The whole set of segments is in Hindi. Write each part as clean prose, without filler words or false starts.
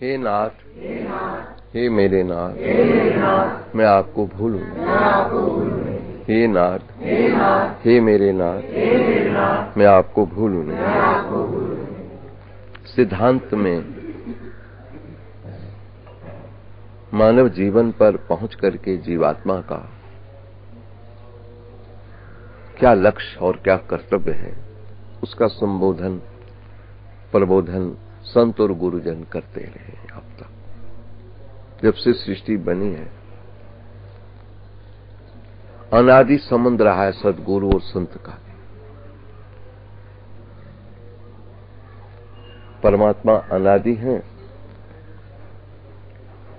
हे नाथ, हे मेरे नाथ, मैं आपको भूलूं। हे नाथ, हे मेरे नाथ, मैं आपको भूलूं नहीं। सिद्धांत में मानव जीवन पर पहुंच करके जीवात्मा का क्या लक्ष्य और क्या कर्तव्य है, उसका संबोधन प्रबोधन संत और गुरुजन करते रहे। अब तक जब से सृष्टि बनी है, अनादि संबंध रहा है सदगुरु और संत का। परमात्मा अनादि है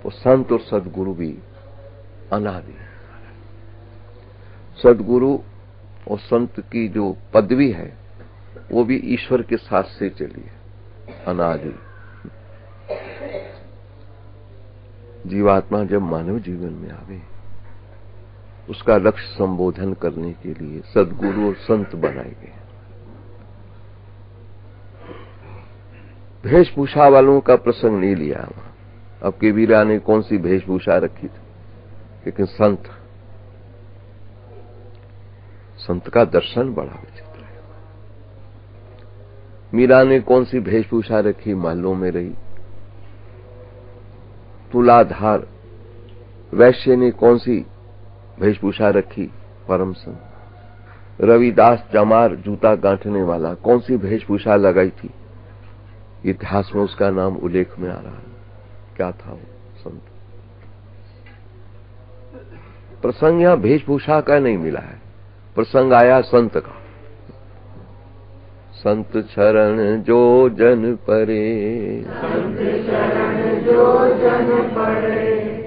और संत और सदगुरु भी अनादि है। सदगुरु और संत की जो पदवी है वो भी ईश्वर के साथ से चली है, अनादि। जीवात्मा जब मानव जीवन में आवे, उसका लक्ष्य संबोधन करने के लिए सदगुरु और संत बनाए गए। वेशभूषा वालों का प्रसंग नहीं लिया वहां। अब कबीरा ने कौन सी वेशभूषा रखी थी, लेकिन संत का दर्शन बड़ा विचित्र है। मीरा ने कौन सी वेशभूषा रखी, महलों में रही। तुलाधार वैश्य ने कौन सी वेशभूषा रखी, परम संत। रविदास चमार जूता गांठने वाला कौन सी वेशभूषा लगाई थी, इतिहास में उसका नाम उल्लेख में आ रहा है। क्या था वो संत। प्रसंग यहां वेशभूषा का नहीं मिला है, प्रसंग आया संत का। संत शरण जो जन परे,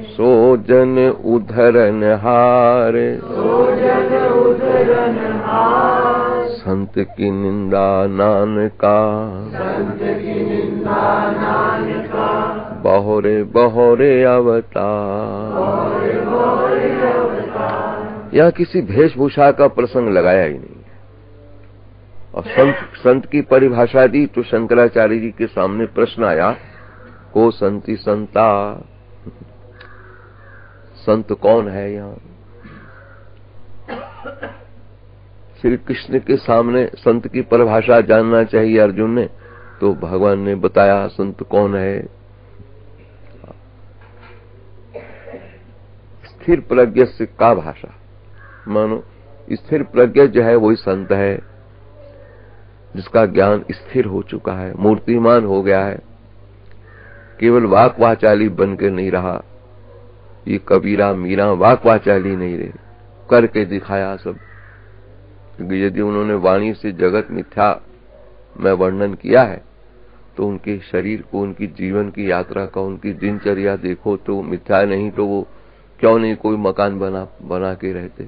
सो जन उधरन हार, संत की निंदा नानका, बहोरे बहोरे अवतार। यह किसी वेशभूषा का प्रसंग लगाया ही नहीं है। और संत की परिभाषा दी तो शंकराचार्य जी के सामने प्रश्न आया, को संति संता, संत कौन है यहाँ। श्री कृष्ण के सामने संत की परिभाषा जानना चाहिए अर्जुन ने, तो भगवान ने बताया संत कौन है। स्थिर प्रज्ञ से का भाषा, मानो स्थिर प्रज्ञ जो है वही संत है, जिसका ज्ञान स्थिर हो चुका है, मूर्तिमान हो गया है, केवल वाक वाचाली बनकर नहीं रहा। ये कबीरा मीरा वाक वाचाली नहीं रहे, करके दिखाया सब। क्योंकि यदि उन्होंने वाणी से जगत मिथ्या में वर्णन किया है, तो उनके शरीर को, उनकी जीवन की यात्रा का, उनकी दिनचर्या देखो तो मिथ्या नहीं तो वो क्यों नहीं कोई मकान बना के रहते,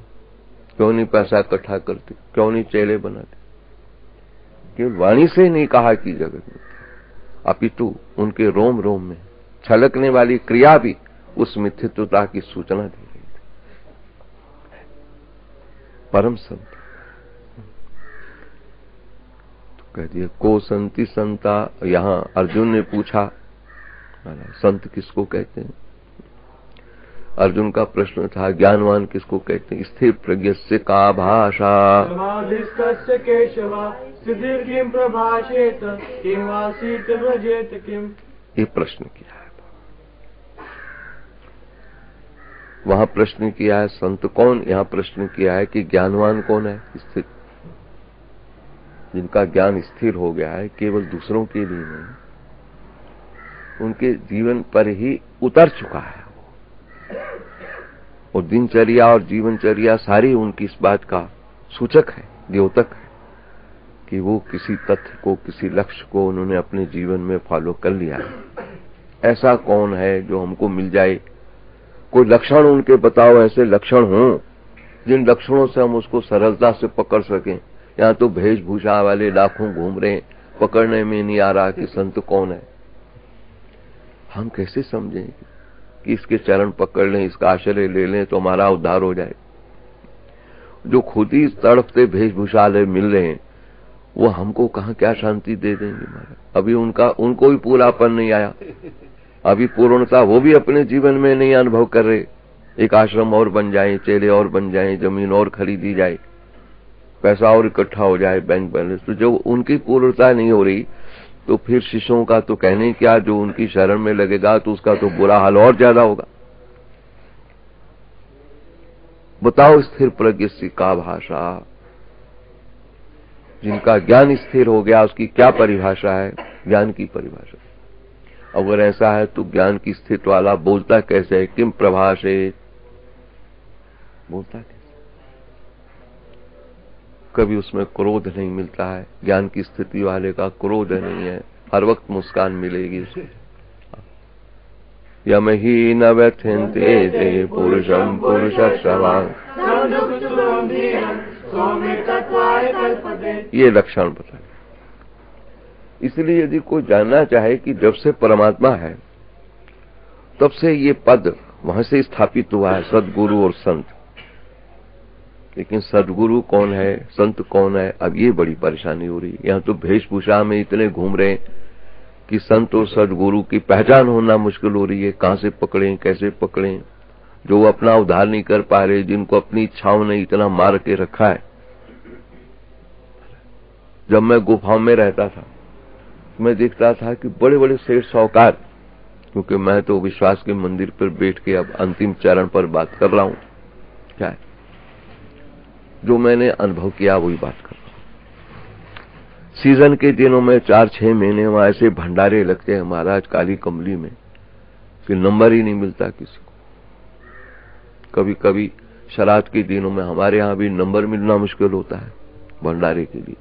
क्यों नहीं पैसा इकट्ठा करते, क्यों नहीं चेले बनाते। केवल वाणी से नहीं कहा कि जगत में, अपितु उनके रोम रोम में छलकने वाली क्रिया भी उस मिथ्यत्वता की सूचना दे रही थी। परम संत तो कह दिया को संति संता। यहां अर्जुन ने पूछा संत किसको कहते हैं। अर्जुन का प्रश्न था ज्ञानवान किसको कहते हैं। स्थिर प्रज्ञ से का भाषा, ये प्रश्न किया है। वहां प्रश्न किया है संत कौन, यहाँ प्रश्न किया है कि ज्ञानवान कौन है। स्थिर, जिनका ज्ञान स्थिर हो गया है, केवल दूसरों के लिए नहीं, उनके जीवन पर ही उतर चुका है। और दिनचर्या और जीवनचर्या सारी उनकी इस बात का सूचक है, द्योतक है कि वो किसी तथ्य को, किसी लक्ष्य को उन्होंने अपने जीवन में फॉलो कर लिया है। ऐसा कौन है जो हमको मिल जाए, कोई लक्षण उनके बताओ, ऐसे लक्षण हों जिन लक्षणों से हम उसको सरलता से पकड़ सकें। यहाँ तो वेशभूषा वाले लाखों घूम रहे हैं, पकड़ने में नहीं आ रहा कि संत कौन है। हम कैसे समझें कि इसके चरण पकड़ लें, इसका आश्रय ले लें तो हमारा उद्धार हो जाए। जो खुद ही तड़पते वेशभूषा वाले मिल रहे हैं, वो हमको कहाँ क्या शांति दे देंगे। महाराज अभी उनको भी पूरापन नहीं आया। अभी पूर्णता वो भी अपने जीवन में नहीं अनुभव कर रहे। एक आश्रम और बन जाए, चेले और बन जाए, जमीन और खरीदी जाए, पैसा और इकट्ठा हो जाए, बैंक बैलेंस, तो जो उनकी पूर्णता नहीं हो रही तो फिर शिष्यों का तो कहने क्या, जो उनकी शरण में लगेगा तो उसका तो बुरा हाल और ज्यादा होगा। बताओ स्थिर प्रज्ञ का भाषा, जिनका ज्ञान स्थिर हो गया उसकी क्या परिभाषा है, ज्ञान की परिभाषा। अगर ऐसा है तो ज्ञान की स्थिति वाला बोलता कैसे है, किम प्रभाषे, बोलता कैसे? कभी उसमें क्रोध नहीं मिलता है। ज्ञान की स्थिति वाले का क्रोध नहीं है, हर वक्त मुस्कान मिलेगी उसको। यम ही न व्यथ्यन्ते ते पुरुषम पुरुषस्वांग, ये लक्षण बताए। इसलिए यदि कोई जानना चाहे कि जब से परमात्मा है तब से ये पद वहां से स्थापित हुआ है, सदगुरु और संत। लेकिन सदगुरु कौन है, संत कौन है, अब ये बड़ी परेशानी हो रही है। यहाँ तो वेशभूषा में इतने घूम रहे हैं कि संत और सदगुरु की पहचान होना मुश्किल हो रही है। कहां से पकड़ें, कैसे पकड़ें, जो अपना उद्धार नहीं कर पा रहे, जिनको अपनी इच्छाओं ने इतना मार के रखा है। जब मैं गुफाओं में रहता था मैं देखता था कि बड़े बड़े सेठ साहूकार, क्योंकि मैं तो विश्वास के मंदिर पर बैठ के अब अंतिम चरण पर बात कर रहा हूं, क्या है जो मैंने अनुभव किया वही बात कर रहा हूं। सीजन के दिनों में 4-6 महीने वहां ऐसे भंडारे लगते हैं महाराज काली कमली में कि नंबर ही नहीं मिलता किसी को। कभी कभी शराध के दिनों में हमारे यहाँ भी नंबर मिलना मुश्किल होता है भंडारे के लिए।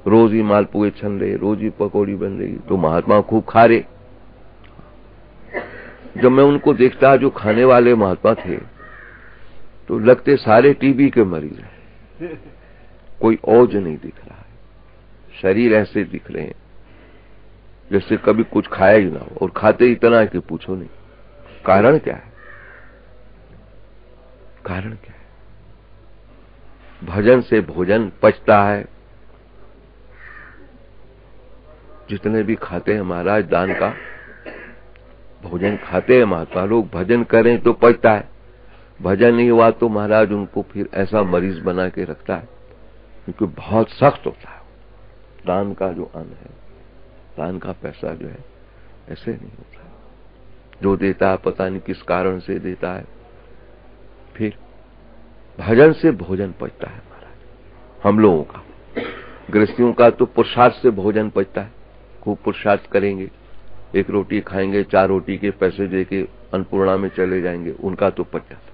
रोज ही मालपुए छन रहे, रोज ही पकौड़ी बन रही, तो महात्मा खूब खा रहे। जब मैं उनको देखता जो खाने वाले महात्मा थे तो लगते सारे टीबी के मरीज हैं, कोई औज नहीं दिख रहा है, शरीर ऐसे दिख रहे हैं जैसे कभी कुछ खाया ही ना हो, और खाते इतना है कि पूछो नहीं। कारण क्या है? कारण क्या है? भजन से भोजन पचता है। जितने भी खाते हैं महाराज दान का भोजन खाते हैं महात्मा लोग, भजन करें तो पचता है। भजन नहीं हुआ तो महाराज उनको फिर ऐसा मरीज बना के रखता है, क्योंकि बहुत सख्त होता है। दान का जो अन्न है, दान का पैसा जो है ऐसे नहीं होता है। जो देता है पता नहीं किस कारण से देता है। फिर भजन से भोजन पचता है महाराज। हम लोगों का, गृहस्थियों का तो पुरुषार्थ से भोजन पचता है। खूब पुरुषार्थ करेंगे, 1 रोटी खाएंगे, 4 रोटी के पैसे देके अन्नपूर्णा में चले जाएंगे, उनका तो पच जाता।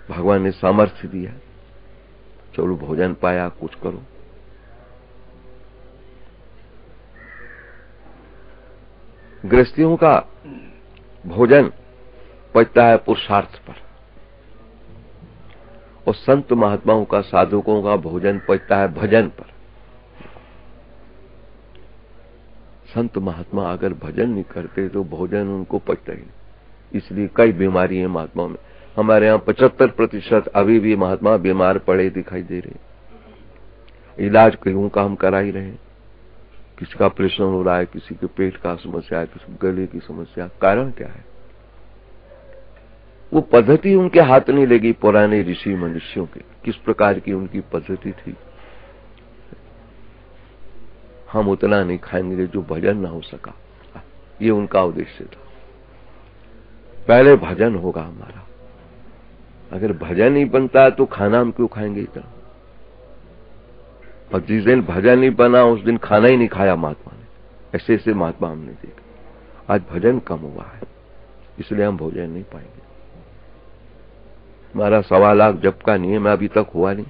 भगवान ने सामर्थ्य दिया, चलो भोजन पाया, कुछ करो। गृहस्थियों का भोजन पचता है पुरुषार्थ पर, और संत महात्माओं का, साधकों का भोजन पचता है भजन पर। संत महात्मा अगर भजन नहीं करते तो भोजन उनको पचता ही नहीं। इसलिए कई बीमारी है महात्माओं में। हमारे यहाँ 75% अभी भी महात्मा बीमार पड़े दिखाई दे रहे। इलाज कईयों का हम करा ही रहे। किसी का ऑपरेशन हो रहा है, किसी के पेट का समस्या है, किसी को गले की समस्या। कारण क्या है? वो पद्धति उनके हाथ नहीं लगी। पुराने ऋषि मनुष्यों के किस प्रकार की उनकी पद्धति थी। हम उतना नहीं खाएंगे जो भजन ना हो सका, ये उनका उद्देश्य था। पहले भजन होगा हमारा। अगर भजन नहीं बनता तो खाना हम क्यों खाएंगे इतना? और जिस दिन भजन नहीं बना उस दिन खाना ही नहीं खाया महात्मा ने। ऐसे ऐसे महात्मा हमने देखा। आज भजन कम हुआ है, इसलिए हम भोजन नहीं पाएंगे। हमारा 1.25 लाख जप का नियम अभी तक हुआ नहीं।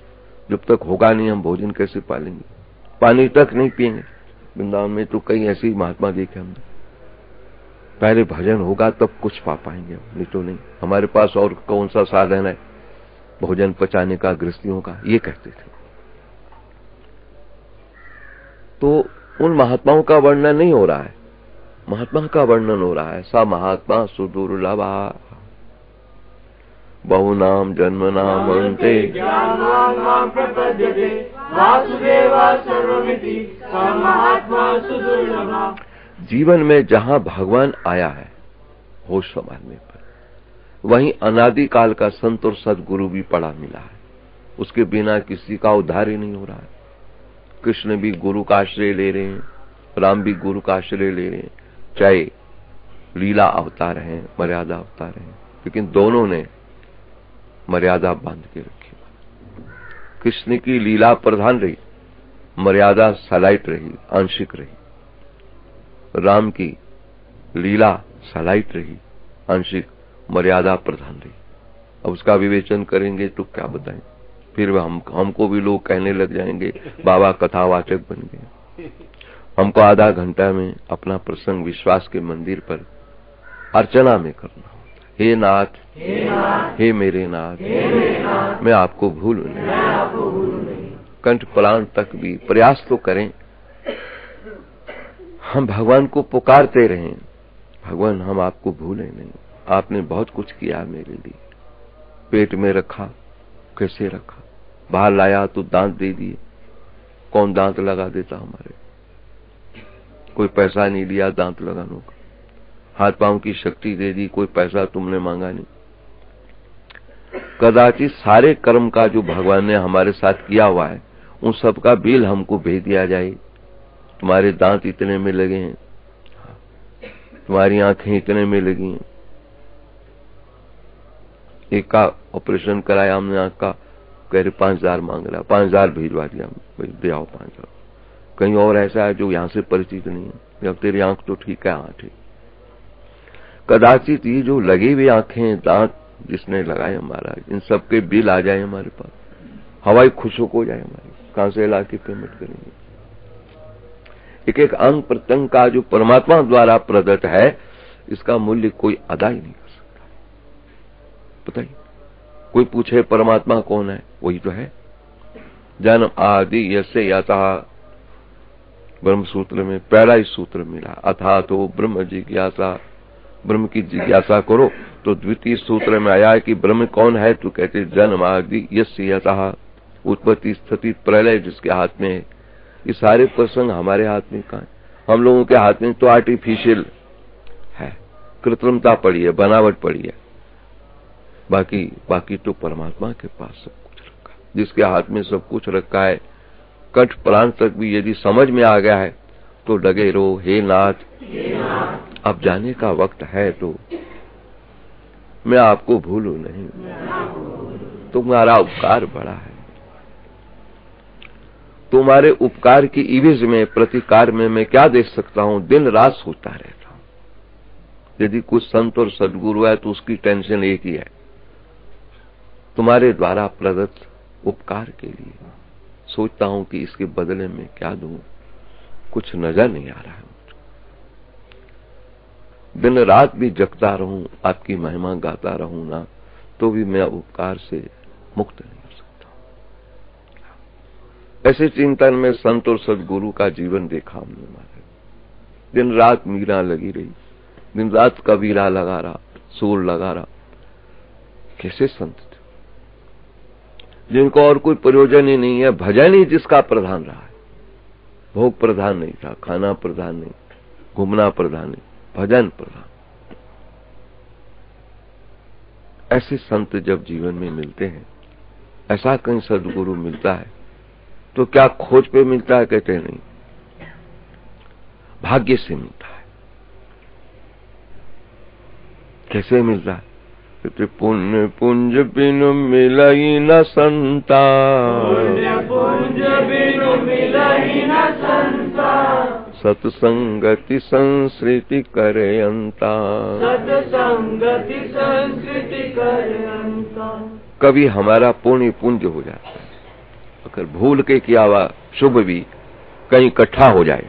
जब तक होगा नहीं हम भोजन कैसे पालेंगे? पानी तक नहीं पिएंगे। वृंदावन में तो कई ऐसे महात्मा देखे हमने। पहले भजन होगा तब कुछ पा पाएंगे, नहीं तो नहीं। हमारे पास और कौन सा साधन है भोजन पचाने का गृहस्थियों का, ये कहते थे। तो उन महात्माओं का वर्णन नहीं हो रहा है, महात्मा का वर्णन हो रहा है। सा महात्मा सुदुर्लभा बहुनाम जन्म नाम अंते जीवन में जहां भगवान आया है होश संभालने पर, वहीं अनादिकाल का संत और सदगुरु भी पड़ा मिला है। उसके बिना किसी का उद्धार ही नहीं हो रहा है। कृष्ण भी गुरु का आश्रय ले रहे हैं, राम भी गुरु का आश्रय ले रहे हैं, चाहे लीला अवतार हैं, मर्यादा अवतार हैं, लेकिन दोनों ने मर्यादा बांध के रखी। कृष्ण की लीला प्रधान रही, मर्यादा सलाइट रही, आंशिक रही। राम की लीला सलाइट रही, आंशिक, मर्यादा प्रधान रही। अब उसका विवेचन करेंगे तो क्या बताएं, फिर हमको भी लोग कहने लग जाएंगे बाबा कथावाचक बन गए। हमको आधा घंटा में अपना प्रसंग विश्वास के मंदिर पर अर्चना में करना होता है। हे नाथ, हे मेरे नाथ, मैं आपको भूलूं नहीं। कंठ प्राण तक भी प्रयास तो करें, हम भगवान को पुकारते रहें, भगवान हम आपको भूले नहीं। आपने बहुत कुछ किया मेरे लिए। पेट में रखा, कैसे रखा, बाहर लाया तो दांत दे दिए, कौन दांत लगा देता हमारे? कोई पैसा नहीं लिया दांत लगाने का। हाथ पांव की शक्ति दे दी, कोई पैसा तुमने मांगा नहीं। कदाचित सारे कर्म का जो भगवान ने हमारे साथ किया हुआ है, उन सब का बिल हमको भेज दिया जाए। तुम्हारे दांत इतने में लगे हैं, तुम्हारी आंखें इतने में लगी हैं। एक का ऑपरेशन कराया हमने आंख का, कह रहे 5,000 मांग रहा, 5,000 भिजवा दिया, दे आओ 5,000। कहीं और ऐसा है जो यहां से परिचित नहीं है, जब तेरी आंख तो ठीक है, हाँ ठीक। कदाचित ये जो लगी हुई आंखें, दांत जिसने लगाए हमारा, इन सब के बिल आ जाए हमारे पास, हवाई खुशक हो जाए हमारी, कहां से ला के पेमेंट करेंगे? एक एक अंग प्रत्यंग का जो परमात्मा द्वारा प्रदत्त है, इसका मूल्य कोई अदा ही नहीं कर सकता। बताइए, कोई पूछे परमात्मा कौन है? वही तो है। जन्म आदि यसे यथा, ब्रह्म सूत्र में पहला ही सूत्र मिला, अथा तो ब्रह्म जिज्ञासा, ब्रह्म की जिज्ञासा करो। तो द्वितीय सूत्र में आया है कि ब्रह्म कौन है, तो कहते जन्म आदि यस्य यथा, उत्पत्ति स्थिति प्रलय जिसके हाथ में है। ये सारे प्रसंग हमारे हाथ में कहां है? हम लोगों के हाथ में तो आर्टिफिशियल है, कृत्रिमता पड़ी है, बनावट पड़ी है। बाकी तो परमात्मा के पास सब कुछ रखा है, जिसके हाथ में सब कुछ रखा है। कठ प्राण तक भी यदि समझ में आ गया है तो लगे रहो, हे नाथ, अब जाने का वक्त है तो मैं आपको भूलूं नहीं। तुम्हारा उपकार बड़ा है, तुम्हारे उपकार की इविज में, प्रतिकार में मैं क्या दे सकता हूं? दिन रात सोचता रहता हूं। यदि कुछ संत और सदगुरु है तो उसकी टेंशन एक ही है, तुम्हारे द्वारा प्रदत्त उपकार के लिए सोचता हूं कि इसके बदले में क्या दूं। कुछ नजर नहीं आ रहा है मुझे। दिन रात भी जगता रहूं, आपकी महिमा गाता रहूं ना, तो भी मैं उपकार से मुक्त नहीं हो सकता। ऐसे चिंतन में संत और सदगुरु का जीवन देखा हमने। हमारे दिन रात मीरा लगी रही, दिन रात कबीरा लगा रहा, सूर लगा रहा। कैसे संत थे जिनको और कोई प्रयोजन ही नहीं है, भजन ही जिसका प्रधान रहा है। भोग प्रधान नहीं था, खाना प्रधान नहीं, घूमना प्रधान नहीं, भजन प्रधान। ऐसे संत जब जीवन में मिलते हैं, ऐसा कहीं सदगुरु मिलता है तो क्या खोज पे मिलता है? कहते नहीं, भाग्य से मिलता है। कैसे मिलता है? कहते पुण्य पुंज बिनु मिलई न संता, पुण्य पुंज बिनु मिलई न संता, सत्संगति संस्कृति करे अंता, सत्संगति संस्कृति करे अंता। कभी हमारा पुण्य पुंज हो जाता है, अगर भूल के किया हुआ शुभ भी कहीं इकट्ठा हो जाए।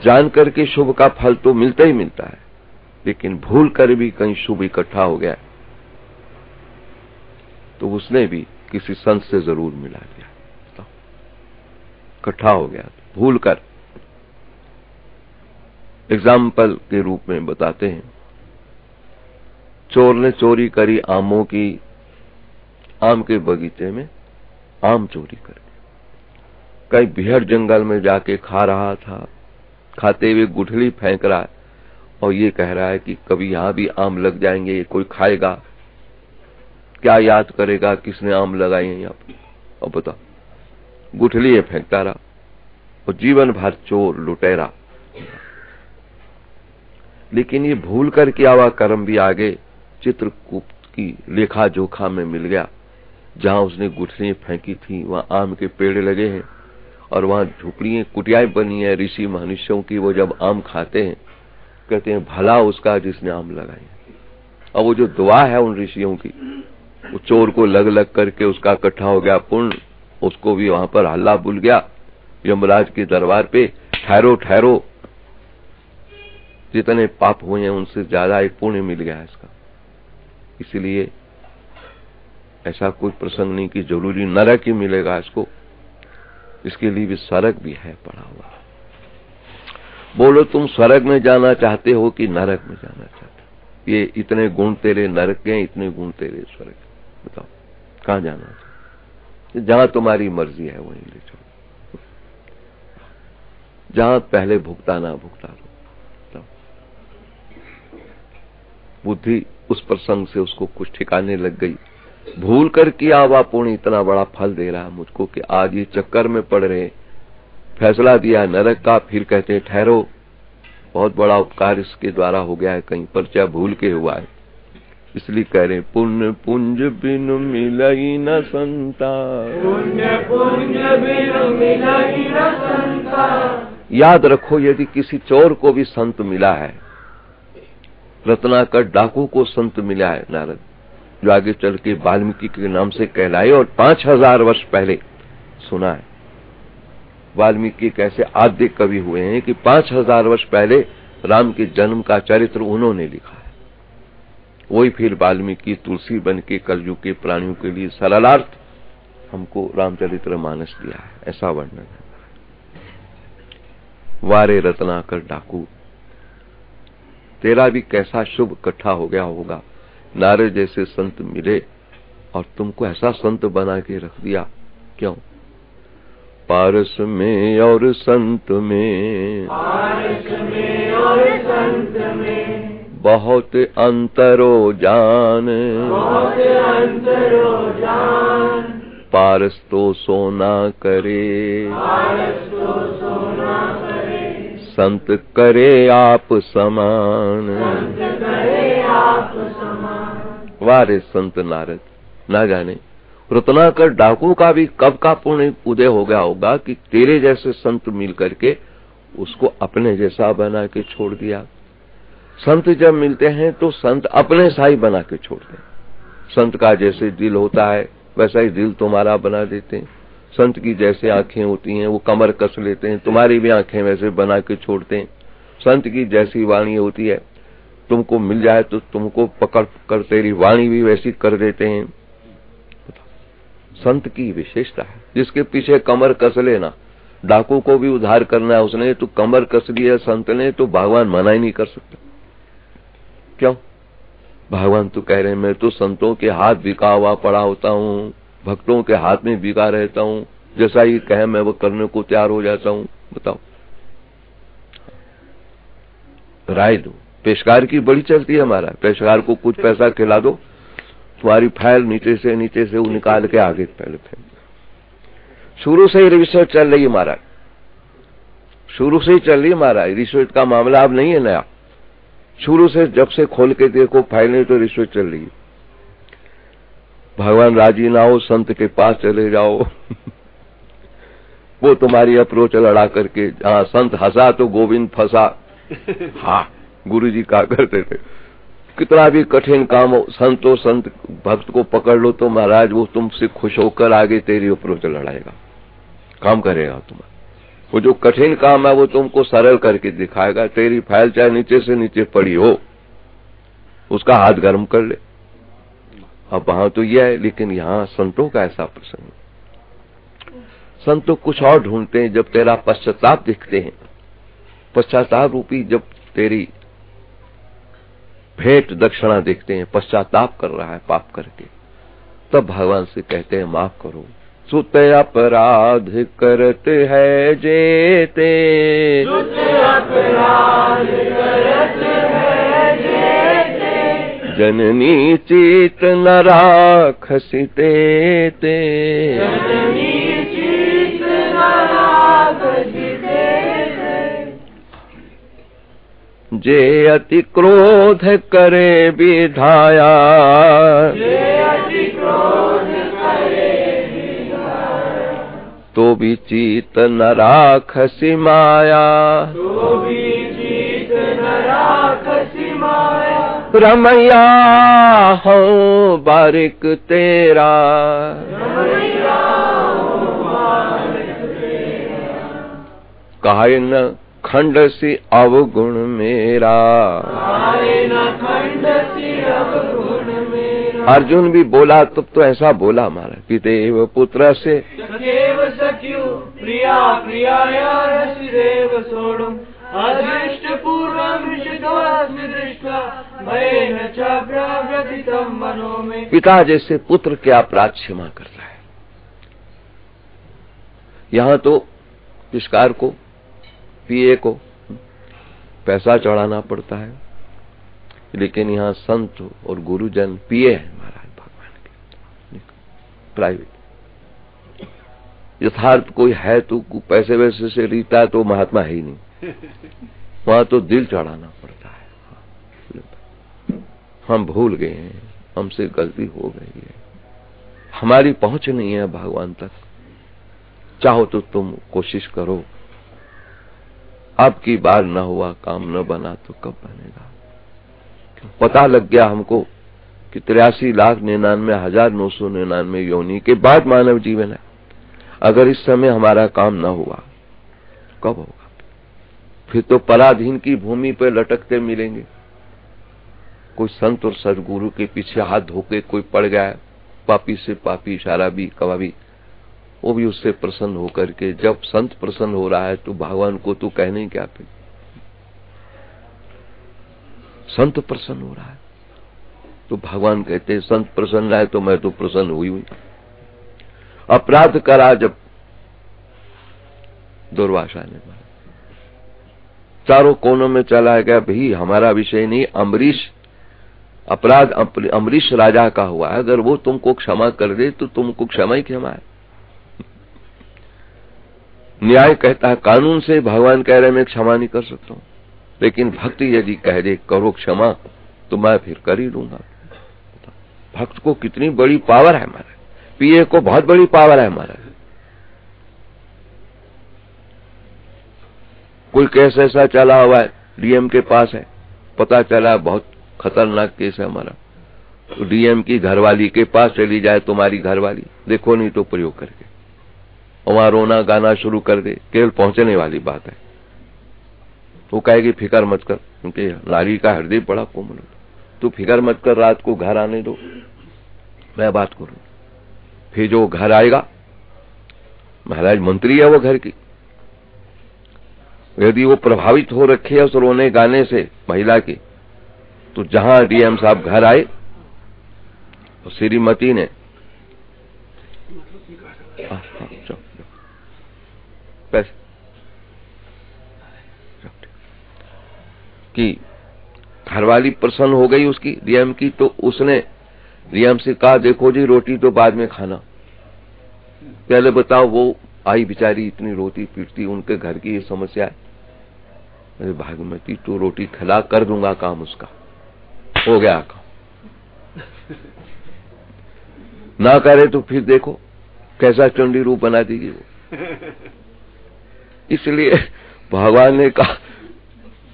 जान करके शुभ का फल तो मिलता ही मिलता है, लेकिन भूल कर भी कहीं शुभ इकट्ठा हो गया तो उसने भी किसी संत से जरूर मिला दिया, इकट्ठा हो गया भूल कर। एग्जाम्पल के रूप में बताते हैं, चोर ने चोरी करी आमों की, आम के बगीचे में आम चोरी कर, कहीं बिहड़ जंगल में जाके खा रहा था, खाते हुए गुठली फेंक रहा है और ये कह रहा है कि कभी यहां भी आम लग जाएंगे, ये कोई खाएगा क्या, याद करेगा किसने आम लगाए हैं यहाँ पर। और बता, गुठली ये फेंकता रहा और जीवन भर चोर लुटेरा। लेकिन ये भूल कर किया हुआ कर्म भी आगे चित्रगुप्त की लेखा जोखा में मिल गया। जहां उसने गुठली फेंकी थी वहां आम के पेड़ लगे हैं और वहां झुपड़ियां कुटियाएं बनी है ऋषि महर्षियों की। वो जब आम खाते हैं कहते हैं भला उसका जिसने आम लगाए। और वो जो दुआ है उन ऋषियों की, वो चोर को लग लग करके उसका इकट्ठा हो गया पुण्य, उसको भी वहां पर हल्ला बुल गया यमराज के दरबार पे, ठहरो ठहरो, जितने पाप हुए हैं उनसे ज्यादा एक पुण्य मिल गया इसका। इसलिए ऐसा कोई प्रसंग नहीं कि जरूरी नरक ही मिलेगा इसको, इसके लिए भी स्वर्ग भी है पड़ा हुआ। बोलो तुम स्वर्ग में जाना चाहते हो कि नरक में जाना चाहते हो? ये इतने गुण तेरे नरक के, इतने गुण तेरे स्वर्ग, बताओ कहां जाना चाहते? जहां तुम्हारी मर्जी है वहीं ले चलो, जहां पहले भुगताना भुगता दो। बुद्धि उस प्रसंग से उसको कुछ ठिकाने लग गई। भूल कर किया हुआ पुण्य इतना बड़ा फल दे रहा है मुझको कि आज ये चक्कर में पड़ रहे। फैसला दिया नरक का, फिर कहते हैं ठहरो, बहुत बड़ा उपकार इसके द्वारा हो गया है, कहीं परिचय भूल के हुआ है, इसलिए कह रहे पुण्य पुंज बिन मिलई न संता, पुण्य पुंज बिन मिलई न संता। याद रखो, यदि किसी चोर को भी संत मिला है, रत्नाकर डाकू को संत मिला है नारद, जो आगे चल के वाल्मीकि के नाम से कहलाए, और 5000 वर्ष पहले सुना है वाल्मीकि कैसे आद्य कवि हुए हैं कि 5000 वर्ष पहले राम के जन्म का चरित्र उन्होंने लिखा है। वही फिर वाल्मीकि तुलसी बन के कलयुग के प्राणियों के लिए सरलार्थ हमको रामचरितमानस दिया है, ऐसा वर्णन है। वारे रत्नाकर डाकू, तेरा भी कैसा शुभ इकट्ठा हो गया होगा, नारद जैसे संत मिले और तुमको ऐसा संत बना के रख दिया। क्यों? पारस में और संत में, पारस में और संत में बहुत अंतरो जान, बहुत अंतरो जान। पारस तो सोना करे, पारस तो सोना करे, संत करे आप समान, संत करे आप समान। वारे संत नारद, ना जाने रत्नाकर डाकू का भी कब का पुण्य उदय हो गया होगा कि तेरे जैसे संत मिल करके उसको अपने जैसा बना के छोड़ दिया। संत जब मिलते हैं तो संत अपने सा ही बना के छोड़ते हैं। संत का जैसे दिल होता है वैसा ही दिल तुम्हारा बना देते हैं। संत की जैसे आंखें होती हैं वो कमर कस लेते हैं, तुम्हारी भी आंखें वैसे बना के छोड़ते हैं। संत की जैसी वाणी होती है, तुमको मिल जाए तो तुमको पकड़ कर तेरी वाणी भी वैसी कर देते हैं। संत की विशेषता है, जिसके पीछे कमर कस लेना। डाकू को भी उद्धार करना है उसने, तो कमर कस लिया संत ने तो भगवान मना ही नहीं कर सकता। क्यों? भगवान तो कह रहे हैं मैं तो संतों के हाथ बिका हुआ पड़ा होता हूँ, भक्तों के हाथ में बिका रहता हूँ, जैसा ही कहे मैं वो करने को तैयार हो जाता हूँ। बताओ, राय दो। पेशकार की बड़ी चलती है हमारा, पेशकार को कुछ पैसा खिला दो, तुम्हारी फाइल नीचे से वो निकाल के आगे पहले फेंक। शुरू से ही रिश्वत चल रही है महाराज, शुरू से ही चल रही है महाराज। रिश्वत का मामला अब नहीं है नया, शुरू से जब से खोल के देखो फाइलें तो रिश्वत चल रही है। भगवान राजी ना हो संत के पास चले जाओ वो तुम्हारी अप्रोच लड़ा करके, हाँ संत हंसा तो गोविंद फंसा। हाँ, गुरु जी कहा करते थे कितना भी कठिन काम हो, संत भक्त को पकड़ लो तो महाराज वो तुमसे खुश होकर आगे तेरी अप्रोच लड़ाएगा, काम करेगा तुम्हारा। वो जो कठिन काम है वो तुमको सरल करके दिखाएगा। तेरी फाइल चाहे नीचे से नीचे पड़ी हो, उसका हाथ गर्म कर ले। अब वहां तो यह है, लेकिन यहाँ संतों का ऐसा प्रसंग, संत तो कुछ और ढूंढते हैं। जब तेरा पश्चाताप दिखते हैं, पश्चाताप रूपी जब तेरी भेंट दक्षिणा देखते हैं, पश्चाताप कर रहा है पाप करके, तब भगवान से कहते हैं माफ करो, सुत अपराध करते है जेते, सुत अपराध करते है जेते, जननी चित न राखसी तेते, जननी चित न राखसी तेते, जे अति क्रोध करे विधाया, जे अति क्रोध करे तो भी चित न राखसी माया, तो भी चित न राखसी माया, रमैया हूँ बारिक तेरा, रमैया हूँ बारिक तेरा, काहे न खंडसी अवगुण मेरा, काहे न खंडसी अवगुण मेरा। अर्जुन भी बोला तब तो ऐसा बोला महाराज, पितेव पुत्र से सखेव सख्यु प्रिया प्रियाया रसिदेव सोढुम्, अदृष्ट पूर्वं विषितोऽस्मि दृष्ट्वा भयेन च प्रव्यथितं मनो मे। पिता जैसे पुत्र के अपराध क्षमा करता है। यहाँ तो तिष्कार को, पिए को पैसा चढ़ाना पड़ता है, लेकिन यहाँ संत और गुरुजन पिए हैं महाराज भगवान के प्राइवेट। यथार्थ कोई है तो पैसे वैसे से रीता है तो महात्मा है ही नहीं, वहां तो दिल चढ़ाना पड़ता है। हम भूल गए हैं, हमसे गलती हो गई है, हमारी पहुंच नहीं है भगवान तक। चाहो तो तुम कोशिश करो, अब की बार न हुआ काम न बना तो कब बनेगा। पता लग गया हमको कि 83,99,999 योनि के बाद मानव जीवन है। अगर इस समय हमारा काम न हुआ कब होगा? फिर तो पराधीन की भूमि पर लटकते मिलेंगे। कोई संत और सदगुरु के पीछे हाथ धोके कोई पड़ गया है, पापी से पापी, शराबी, कबाबी, वो भी उससे प्रसन्न होकर के, जब संत प्रसन्न हो रहा है तो भगवान को तो कहने क्या फिर। संत प्रसन्न हो रहा है तो भगवान कहते हैं संत प्रसन्न है तो मैं तो प्रसन्न हुई। अपराध करा जब दुर्वासा ने, चारों कोनों में चला गया, भाई हमारा विषय नहीं, अम्बरीश अपराध अम्बरीश राजा का हुआ है, अगर वो तुमको क्षमा कर दे तो तुमको क्षमा ही क्षमा है। न्याय कहता है, कानून से भगवान कह रहे मैं क्षमा नहीं कर सकता हूं, लेकिन भक्ति यदि कह दे करो क्षमा तो मैं फिर कर ही दूंगा। भक्त को कितनी बड़ी पावर है हमारा, पीए को बहुत बड़ी पावर है हमारा। कोई केस ऐसा चला हुआ है, डीएम के पास है, पता चला बहुत खतरनाक केस है हमारा, तो डीएम की घरवाली के पास चली जाए, तुम्हारी घरवाली, देखो नहीं तो प्रयोग करके वहां रोना गाना शुरू कर दे, केवल पहुंचने वाली बात है। वो कहेगी फिकर मत कर, क्योंकि नारी का हृदय बड़ा कोमल, तू फिकर मत कर, रात को घर आने दो, मैं बात करूं। फिर जो घर आएगा, महाराज मंत्री है वो घर की, यदि वो प्रभावित हो रखे है उस रोने गाने से महिला की, तो जहां डीएम साहब घर आए तो श्रीमती ने पैसे कि घरवाली प्रसन्न हो गई उसकी डीएम की, तो उसने डीएम से कहा देखो जी रोटी तो बाद में खाना, पहले बताओ वो आई बेचारी इतनी रोती पीटती, उनके घर की ये समस्या है। अरे भागमती तो रोटी खिला कर दूंगा, काम उसका हो गया काम, ना करे तो फिर देखो कैसा चंडी रूप बना देगी वो। इसलिए भगवान ने कहा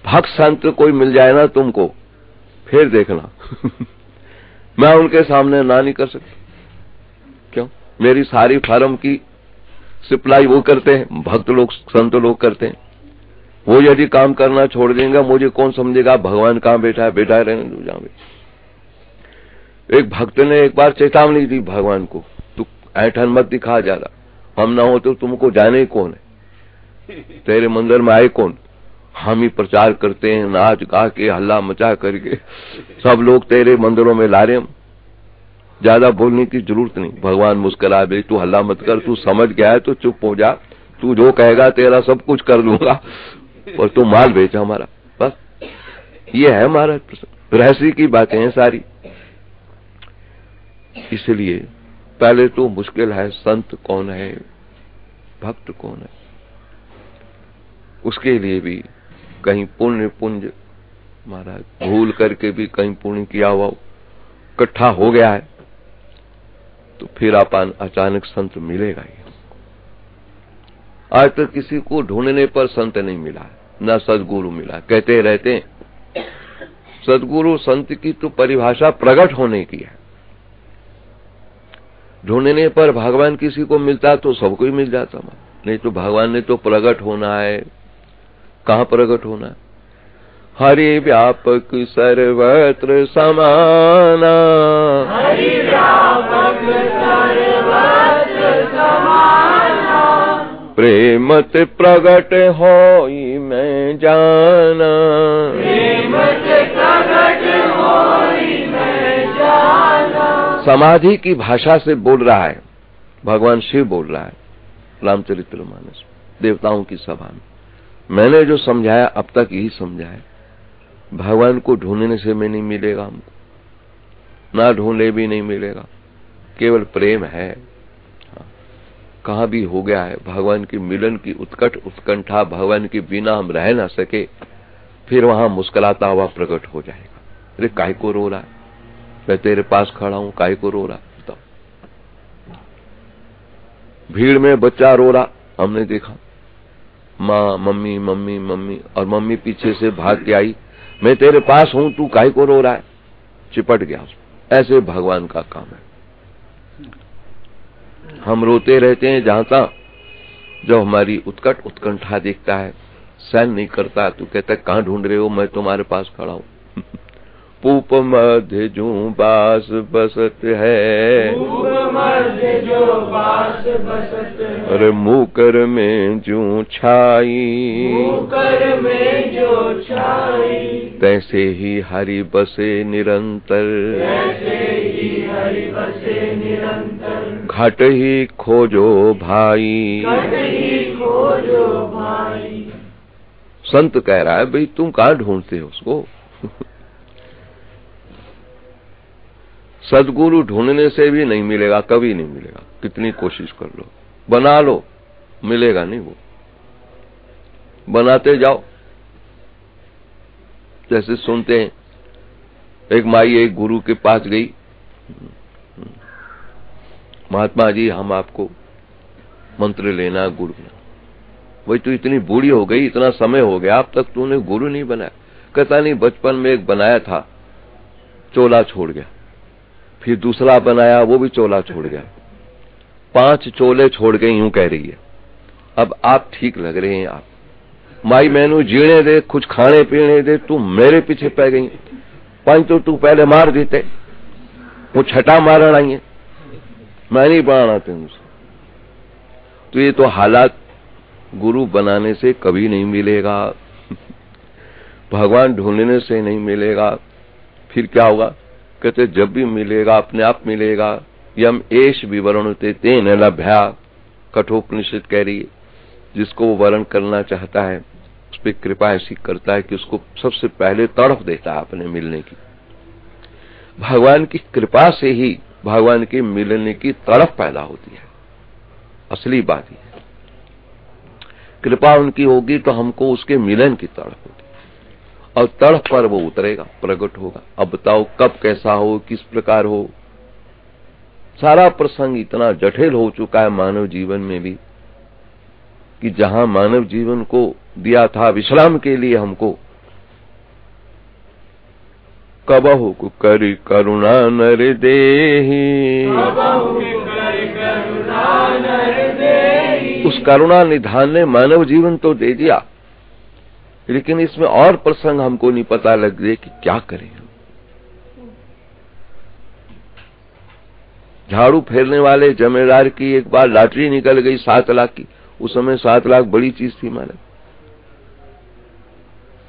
भक्त संत कोई मिल जाए ना तुमको, फिर देखना मैं उनके सामने ना नहीं कर सकता। क्यों? मेरी सारी फार्म की सप्लाई वो करते हैं, भक्त लोग संत लोग करते हैं। वो यदि काम करना छोड़ देंगे, मुझे कौन समझेगा भगवान कहाँ बैठा है, बैठा रहने दो जहां। एक भक्त ने एक बार चेतावनी दी भगवान को, तू ऐठन मत दिखा जा रहा, हम ना हो तो तुमको जाने कौन है, तेरे मंदिर में आए कौन, हम ही प्रचार करते हैं, नाच गा के हल्ला मचा करके सब लोग तेरे मंदिरों में ला रहे हम, ज्यादा बोलने की जरूरत नहीं। भगवान मुस्कुरा दे, तू हल्ला मत कर, तू समझ गया है तो चुप हो जा, तू जो कहेगा तेरा सब कुछ कर दूंगा और तू माल बेच हमारा, बस ये है हमारा रहस्य की बातें हैं सारी। इसलिए पहले तो मुश्किल है, संत कौन है, भक्त कौन है, उसके लिए भी कहीं पुण्य पुंज महाराज भूल करके भी कहीं पुण्य किया हुआ इकट्ठा हो गया है तो फिर अपन अचानक संत मिलेगा ही। आज तक किसी को ढूंढने पर संत नहीं मिला, ना सदगुरु मिला। कहते रहते हैं सदगुरु संत की तो परिभाषा प्रकट होने की है। ढूंढने पर भगवान किसी को मिलता तो सबको ही मिल जाता, नहीं तो भगवान ने तो प्रकट होना है। कहां प्रकट होना है? हरि व्यापक सर्वत्र समाना, हरि व्यापक सर्वत्र समाना, प्रेमत प्रगट होई मैं जाना, प्रेमत प्रगट होई मैं जाना। समाधि की भाषा से बोल रहा है भगवान शिव, बोल रहा है रामचरितमानस देवताओं की सभा में। मैंने जो समझाया अब तक यही समझा है, भगवान को ढूंढने से में नहीं मिलेगा हमको, ना ढूंढे भी नहीं मिलेगा, केवल प्रेम है। कहां भी हो गया है भगवान की मिलन की उत्कट उत्कंठा, भगवान के बिना हम रह ना सके, फिर वहां मुस्कुराता हुआ प्रकट हो जाएगा। अरे काहे को रो रहा है, मैं तेरे पास खड़ा हूं, काहे को रो रहा है बताओ। भीड़ में बच्चा रो रहा हमने देखा, माँ मम्मी मम्मी मम्मी, और मम्मी पीछे से भाग के आई, मैं तेरे पास हूं तू काहे को रो रहा है, चिपट गया उसमें। ऐसे भगवान का काम है। हम रोते रहते हैं जहां तक, जब हमारी उत्कट उत्कंठा देखता है, सहन नहीं करता, तू कहता है कहां ढूंढ रहे हो, मैं तुम्हारे पास खड़ा हूं। पूप मध्य जो बास बसत है, पूप मध्य जो बास बसत है, अरे मुकर में जो छाई, मुकर में जो छाई, तैसे ही हरि बसे निरंतर, तैसे ही हरि बसे निरंतर, घट ही खोजो भाई, घट ही खोजो भाई। संत कह रहा है भाई तुम कहां ढूंढते हो उसको। सदगुरु ढूंढने से भी नहीं मिलेगा, कभी नहीं मिलेगा, कितनी कोशिश कर लो, बना लो, मिलेगा नहीं। वो बनाते जाओ। जैसे सुनते हैं एक माई एक गुरु के पास गई, महात्मा जी हम आपको मंत्र लेना, गुरु लेना। वही तो इतनी बूढ़ी हो गई, इतना समय हो गया, अब तक तूने गुरु नहीं बनाया। कहता नहीं, बचपन में एक बनाया था, चोला छोड़ गया, फिर दूसरा बनाया, वो भी चोला छोड़ गया, 5 चोले छोड़ गए, यूं कह रही है। अब आप ठीक लग रहे हैं आप, माई मैनू जीने दे, कुछ खाने पीने दे, तू मेरे पीछे पै गई। 5 तो तू पहले मार देते, वो छठा मारन आई है, मैं नहीं बनाना तेन। तो ये तो हालात गुरु बनाने से कभी नहीं मिलेगा, भगवान ढूंढने से नहीं मिलेगा। फिर क्या होगा? कहते जब भी मिलेगा अपने आप मिलेगा। यम एष विवरणते तेन लभ्या, कठोपनिषद कह रही है। जिसको वो वर्ण करना चाहता है उस पर कृपा ऐसी करता है कि उसको सबसे पहले तड़प देता है अपने मिलने की। भगवान की कृपा से ही भगवान के मिलने की तड़प पैदा होती है, असली बात ही है। कृपा उनकी होगी तो हमको उसके मिलन की तड़प होगी, और तड़प पर वो उतरेगा, प्रकट होगा। अब बताओ कब कैसा हो, किस प्रकार हो। सारा प्रसंग इतना जटिल हो चुका है मानव जीवन में भी, कि जहां मानव जीवन को दिया था विश्राम के लिए हमको, कबहु करि करुणा नर देहि, उस करुणा निधान ने मानव जीवन तो दे दिया, लेकिन इसमें और प्रसंग हमको नहीं पता लग रहे कि क्या करें। झाड़ू फेरने वाले जमींदार की एक बार लॉटरी निकल गई 7 लाख की। उस समय 7 लाख बड़ी चीज थी मालूम,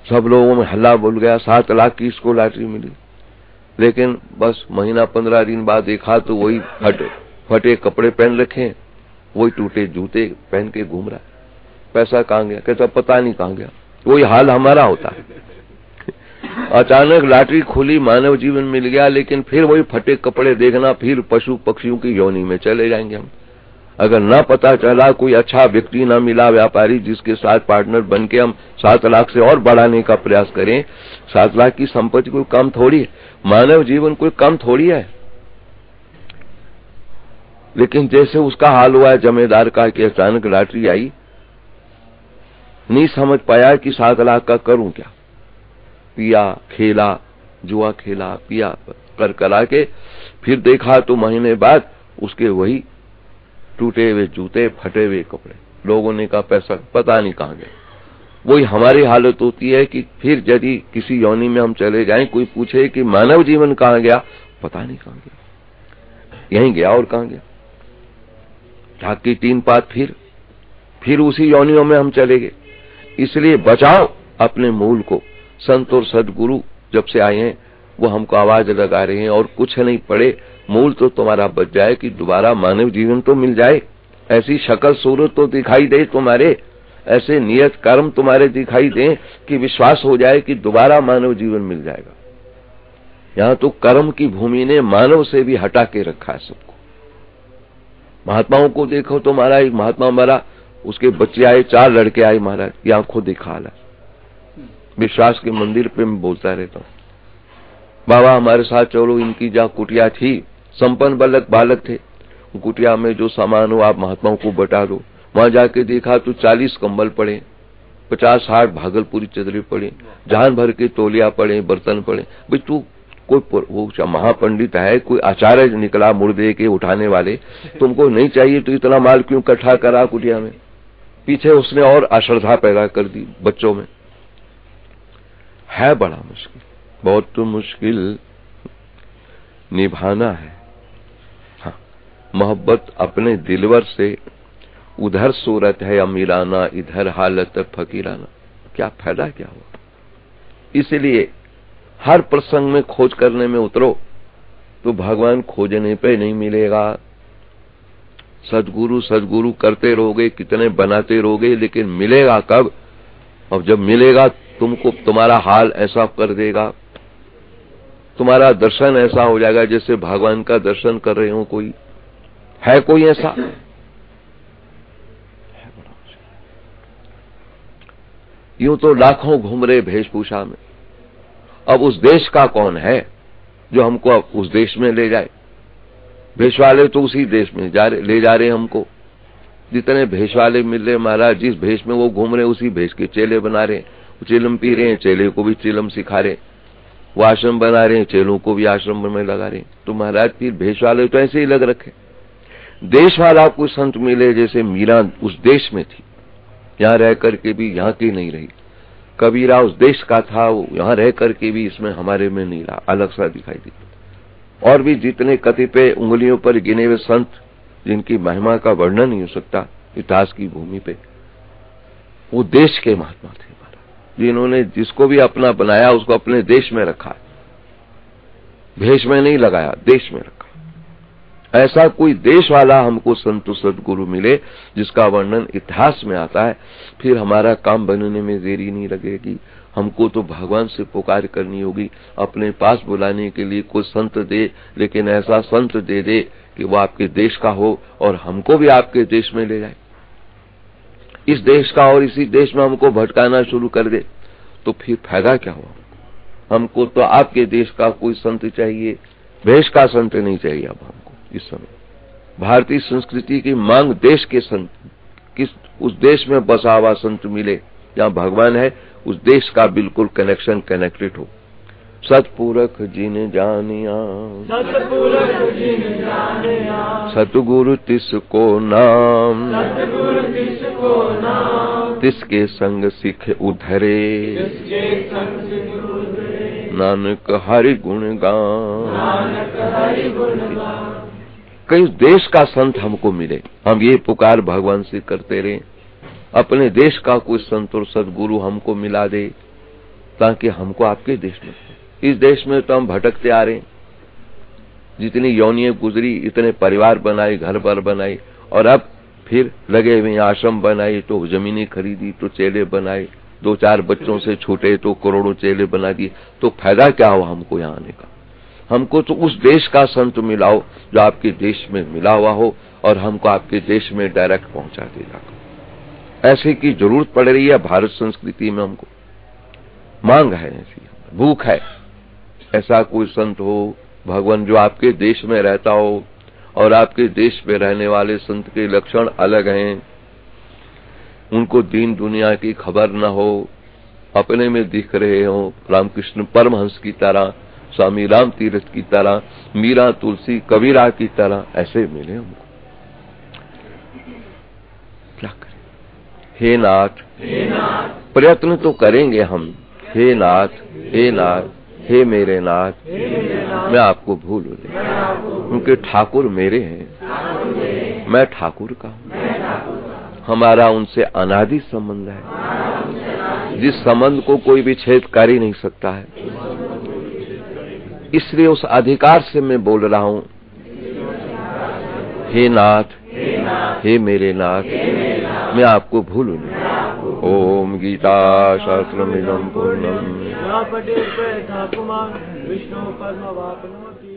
सब लोगों में हल्ला बोल गया, 7 लाख की इसको लॉटरी मिली। लेकिन बस महीना 15 दिन बाद देखा तो वही फटे कपड़े पहन रखे, वही टूटे जूते पहन के घूम रहा है। पैसा कहाँ गया? कहता पता नहीं कहाँ गया। वही हाल हमारा होता है। अचानक लॉटरी खुली, मानव जीवन मिल गया, लेकिन फिर वही फटे कपड़े देखना, फिर पशु पक्षियों की योनि में चले जाएंगे हम। अगर ना पता चला, कोई अच्छा व्यक्ति ना मिला, व्यापारी जिसके साथ पार्टनर बन के हम 7 लाख से और बढ़ाने का प्रयास करें। 7 लाख की संपत्ति कोई कम थोड़ी है, मानव जीवन कोई कम थोड़ी है। लेकिन जैसे उसका हाल हुआ है जमींदार का कि अचानक लॉटरी आई, नहीं समझ पाया कि 7 लाख का करूं क्या। पिया, खेला, जुआ खेला, पिया कर करा के फिर देखा तो महीने बाद उसके वही टूटे हुए जूते, फटे हुए कपड़े। लोगों ने कहा पैसा पता नहीं कहाँ गया। वही हमारी हालत होती है कि फिर यदि किसी योनि में हम चले जाएं, कोई पूछे कि मानव जीवन कहाँ गया, पता नहीं कहाँ गया, यहीं गया और कहाँ गया। ढाक की 3 पात फिर उसी योनियों में हम चले गए। इसलिए बचाओ अपने मूल को। संत और सदगुरु जब से आए हैं वो हमको आवाज लगा रहे हैं, और कुछ नहीं पड़े, मूल तो तुम्हारा बच जाए कि दोबारा मानव जीवन तो मिल जाए। ऐसी शक्ल सूरत तो दिखाई दे तुम्हारे, ऐसे नियत कर्म तुम्हारे दिखाई दें कि विश्वास हो जाए कि दोबारा मानव जीवन मिल जाएगा। यहाँ तो कर्म की भूमि ने मानव से भी हटा के रखा है सबको। महात्माओं को देखो तो महाराज, एक महात्मा हमारा, उसके बच्चे आए, 4 लड़के आए महाराज, ये आंखों दिखा ला। विश्वास के मंदिर पे मैं बोलता रहता हूँ, बाबा हमारे साथ चलो। इनकी जहाँ कुटिया थी, संपन्न बालक थे, कुटिया में जो सामान हो आप महात्माओं को बता दो। वहां जाके देखा तो 40 कंबल पड़े, 50-60 भागलपुरी चदरे पड़े, जहान भर के तौलिया पड़े, बर्तन पड़े। भाई तू कोई वो महापंडित है, कोई आचार्य निकला मुर्दे के उठाने वाले, तुमको नहीं चाहिए तो इतना माल क्यों इकट्ठा करा कुटिया में? पीछे उसने और अश्रद्धा पैदा कर दी बच्चों में। है बड़ा मुश्किल, बहुत मुश्किल निभाना है। हाँ, मोहब्बत अपने दिलवर से। उधर सूरत है अमीराना, इधर हालत फकीराना, क्या फायदा क्या हुआ? इसलिए हर प्रसंग में खोज करने में उतरो तो भगवान खोजने पे नहीं मिलेगा। सदगुरु करते रहोगे, कितने बनाते रहोगे, लेकिन मिलेगा कब? और जब मिलेगा तुमको तुम्हारा हाल ऐसा कर देगा, तुम्हारा दर्शन ऐसा हो जाएगा जैसे भगवान का दर्शन कर रहे हो। कोई है कोई ऐसा? यूं तो लाखों घूम रहे वेशभूषा में। अब उस देश का कौन है जो हमको अब उस देश में ले जाए? भेष वाले तो उसी देश में ले जा रहे हमको। जितने भेष वाले मिल रहे महाराज, जिस भेष में वो घूम रहे उसी भेष के चेले बना रहे। चिलम पी रहे हैं, चेले को भी चिलम सिखा रहे। वो आश्रम बना रहे हैं, चेलों को भी आश्रम में लगा रहे। तो महाराज फिर भेष वाले तो ऐसे ही लग रखे। देश वाला कोई संत मिले, जैसे मीरा उस देश में थी, यहाँ रह करके भी यहाँ की नहीं रही। कबीरा उस देश का था, वो यहाँ रह करके भी इसमें हमारे में नहीं रहा, अलग सा दिखाई दी। और भी जितने कतिपय उंगलियों पर गिने हुए संत जिनकी महिमा का वर्णन नहीं हो सकता इतिहास की भूमि पे, वो देश के महात्मा थे महाराज, जिन्होंने जिसको भी अपना बनाया उसको अपने देश में रखा, भेष में नहीं लगाया, देश में रखा। ऐसा कोई देश वाला हमको संत सदगुरु मिले जिसका वर्णन इतिहास में आता है, फिर हमारा काम बनने में देरी नहीं लगेगी। हमको तो भगवान से पुकार करनी होगी, अपने पास बुलाने के लिए कोई संत दे, लेकिन ऐसा संत दे दे कि वो आपके देश का हो और हमको भी आपके देश में ले जाए। इस देश का और इसी देश में हमको भटकाना शुरू कर दे तो फिर फायदा क्या हुआ? हमको तो आपके देश का कोई संत चाहिए, भेष का संत नहीं चाहिए। अब हमको इस समय भारतीय संस्कृति की मांग देश के संत, किस उस देश में बसा हुआ संत मिले जहाँ भगवान है, उस देश का बिल्कुल कनेक्टेड हो। सतपुरख जिन जानिया, सतगुरु तिसको नाम, तिसके संग सिख उधरे, नानक हरि गुण गान। कई देश का संत हमको मिले, हम ये पुकार भगवान से करते रहे, अपने देश का कोई संत और सदगुरु हमको मिला दे ताकि हमको आपके देश में, इस देश में तो हम भटकते आ रहे हैं। जितनी योनियां गुजरी, इतने परिवार बनाए, घर बार बनाए, और अब फिर लगे हुए आश्रम बनाए, तो जमीनें खरीदी, तो चेले बनाए, 2-4 बच्चों से छूटे तो करोड़ों चेले बना दिए। तो फायदा क्या हुआ हमको यहाँ आने का? हमको तो उस देश का संत मिलाओ जो आपके देश में मिला हुआ हो और हमको आपके देश में डायरेक्ट पहुंचा देगा। ऐसे की जरूरत पड़ रही है भारत संस्कृति में, हमको मांग है, ऐसी भूख है। ऐसा कोई संत हो भगवान जो आपके देश में रहता हो, और आपके देश में रहने वाले संत के लक्षण अलग हैं, उनको दीन दुनिया की खबर न हो, अपने में दिख रहे हो, रामकृष्ण परमहंस की तरह, स्वामी राम तीर्थ की तरह, मीरा तुलसी कबीरा की तरह ऐसे मिले हमको। क्या करें? हे नाथ, प्रयत्न तो करेंगे हम। हे नाथ, हे नाथ, हे मेरे नाथ, मैं आपको भूल नहीं। उनके ठाकुर मेरे हैं, मैं ठाकुर का हूँ। हमारा उनसे अनादि संबंध है, जिस संबंध को कोई भी छेद कर ही नहीं सकता है। इसलिए उस अधिकार से मैं बोल रहा हूँ, हे नाथ, हे मेरे नाथ, मैं आपको भूलूं नहीं। ओम गीता शास्त्रमिदं पूर्णम्। पठेत् प्रयतः पुमान् विष्णु पद्मवाप्नोति।